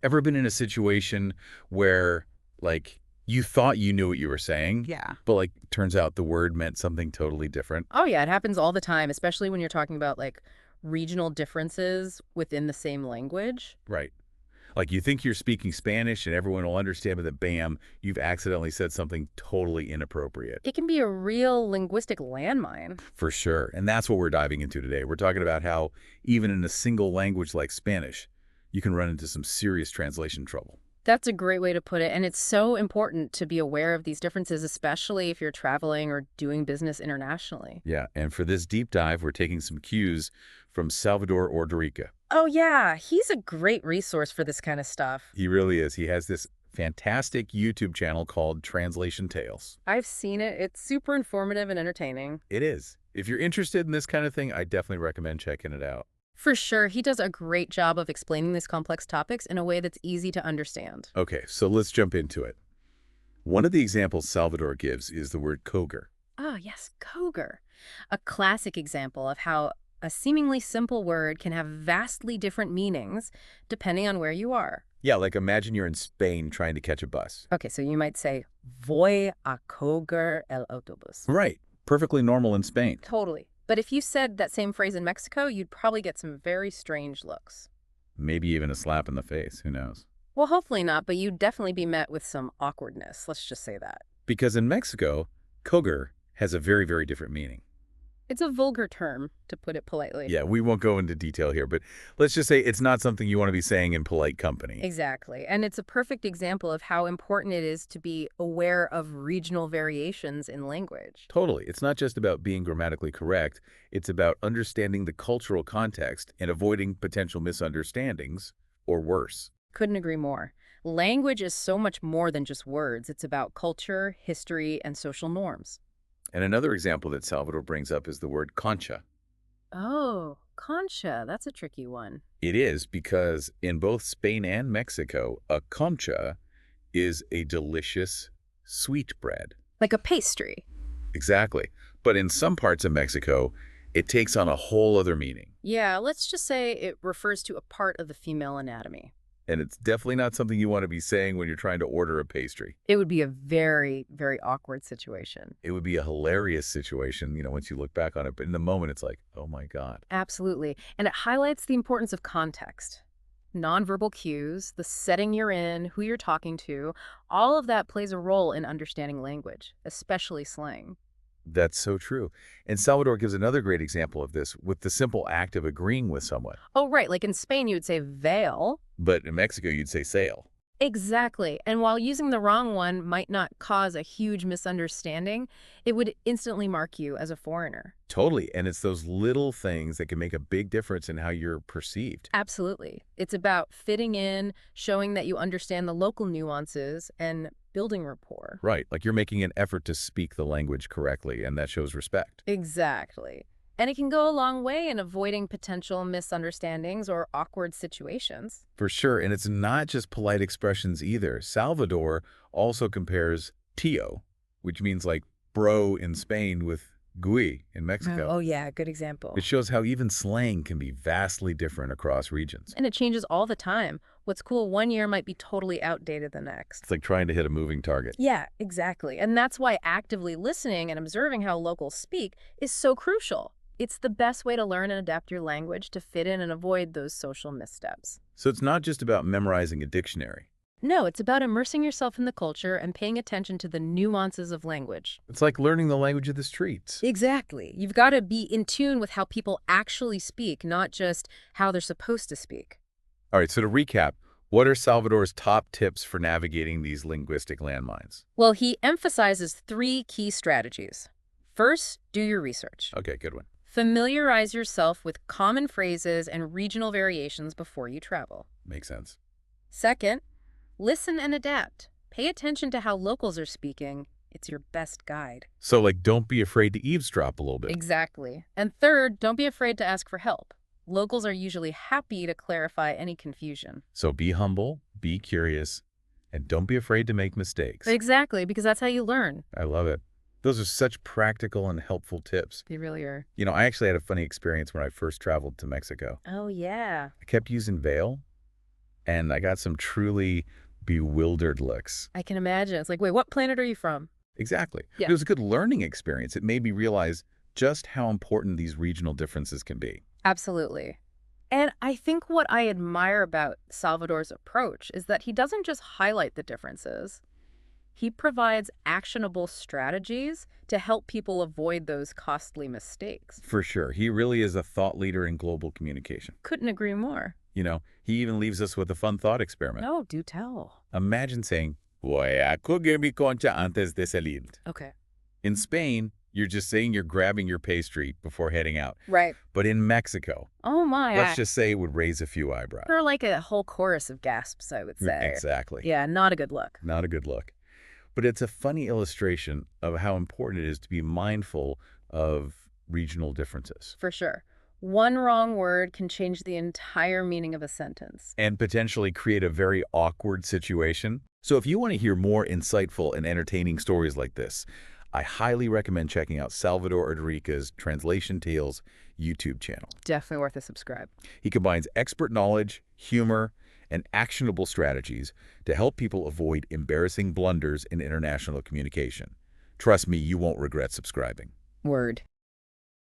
Ever been in a situation where, like, you thought you knew what you were saying, Yeah. but, like, turns out the word meant something totally different? Oh, yeah, it happens all the time, especially when you're talking about, like, regional differences within the same language. Right. Like, you think you're speaking Spanish and everyone will understand, but then bam, you've accidentally said something totally inappropriate. It can be a real linguistic landmine. For sure. And that's what we're diving into today. We're talking about how, even in a single language like Spanish, you can run into some serious translation trouble. That's a great way to put it, and it's so important to be aware of these differences, especially if you're traveling or doing business internationally. Yeah. And for this deep dive, we're taking some cues from Salvador Ordorica. Oh, yeah, he's a great resource for this kind of stuff. He really is. He has this fantastic YouTube channel called Translation Tales. I've seen it. It's super informative and entertaining. It is. If you're interested in this kind of thing, I definitely recommend checking it out. For sure, he does a great job of explaining these complex topics in a way that's easy to understand. Okay, so let's jump into it. One of the examples Salvador gives is the word coger. Ah, yes, coger. A classic example of how a seemingly simple word can have vastly different meanings depending on where you are. Yeah, like imagine you're in Spain trying to catch a bus. Okay, so you might say, voy a coger el autobús. Right. Perfectly normal in Spain. Totally. But if you said that same phrase in Mexico, you'd probably get some very strange looks. Maybe even a slap in the face. Who knows? Well, hopefully not, but you'd definitely be met with some awkwardness. Let's just say that. Because in Mexico, coger has a very, very different meaning. It's a vulgar term, to put it politely. Yeah, we won't go into detail here, but let's just say it's not something you want to be saying in polite company. Exactly. And it's a perfect example of how important it is to be aware of regional variations in language. Totally. It's not just about being grammatically correct. It's about understanding the cultural context and avoiding potential misunderstandings, or worse. Couldn't agree more. Language is so much more than just words. It's about culture, history, and social norms. And another example that Salvador brings up is the word concha. Oh, concha. That's a tricky one. It is because in both Spain and Mexico, a concha is a delicious sweet bread. Like a pastry. Exactly. But in some parts of Mexico, it takes on a whole other meaning. Yeah, let's just say it refers to a part of the female anatomy. And it's definitely not something you want to be saying when you're trying to order a pastry. It would be a very, very awkward situation. It would be a hilarious situation, once you look back on it. But in the moment, it's like, oh my God. Absolutely. And it highlights the importance of context. Nonverbal cues, the setting you're in, who you're talking to, all of that plays a role in understanding language, especially slang. That's so true. And Salvador gives another great example of this with the simple act of agreeing with someone. Oh, right. Like in Spain, you would say veil. But in Mexico, you'd say sail. Exactly. And while using the wrong one might not cause a huge misunderstanding, it would instantly mark you as a foreigner. Totally. And it's those little things that can make a big difference in how you're perceived. Absolutely. It's about fitting in, showing that you understand the local nuances, and building rapport. Right. Like you're making an effort to speak the language correctly, and that shows respect. Exactly. And it can go a long way in avoiding potential misunderstandings or awkward situations. For sure. And it's not just polite expressions either. Salvador also compares tío, which means like bro in Spain, with gui in Mexico. Oh, yeah, good example. It shows how even slang can be vastly different across regions. And it changes all the time. What's cool one year might be totally outdated the next. It's like trying to hit a moving target. Yeah, exactly. And that's why actively listening and observing how locals speak is so crucial. It's the best way to learn and adapt your language to fit in and avoid those social missteps. So it's not just about memorizing a dictionary. No, it's about immersing yourself in the culture and paying attention to the nuances of language. It's like learning the language of the streets. Exactly. You've got to be in tune with how people actually speak, not just how they're supposed to speak. All right, so to recap, what are Salvador's top tips for navigating these linguistic landmines? Well, he emphasizes 3 key strategies. First, do your research. Okay, good one. Familiarize yourself with common phrases and regional variations before you travel. Makes sense. Second, listen and adapt. Pay attention to how locals are speaking. It's your best guide. So, like, don't be afraid to eavesdrop a little bit. Exactly. And third, don't be afraid to ask for help. Locals are usually happy to clarify any confusion. So be humble, be curious, and don't be afraid to make mistakes. Exactly, because that's how you learn. I love it. Those are such practical and helpful tips. They really are. I actually had a funny experience when I first traveled to Mexico. Oh, yeah. I kept using veil, And I got some truly bewildered looks. I can imagine. It's like, wait, what planet are you from? Exactly. Yeah, It was a good learning experience. It made me realize just how important these regional differences can be. absolutely. And I think what I admire about Salvador's approach is that he doesn't just highlight the differences. He provides actionable strategies to help people avoid those costly mistakes. For sure. He really is a thought leader in global communication. Couldn't agree more. He even leaves us with a fun thought experiment. No, do tell. Imagine saying, voy a coger mi concha antes de salir. Okay. In Spain, you're just saying you're grabbing your pastry before heading out. Right. But in Mexico, Oh my. let's just say it would raise a few eyebrows. Or like a whole chorus of gasps, I would say. Exactly. Yeah, not a good look. Not a good look. But it's a funny illustration of how important it is to be mindful of regional differences For sure. One wrong word can change the entire meaning of a sentence. and potentially create a very awkward situation. So if you want to hear more insightful and entertaining stories like this, I highly recommend checking out Salvador Odrica's Translation Tales YouTube channel. Definitely worth a subscribe. He combines expert knowledge, humor, and actionable strategies to help people avoid embarrassing blunders in international communication. Trust me, you won't regret subscribing. Word.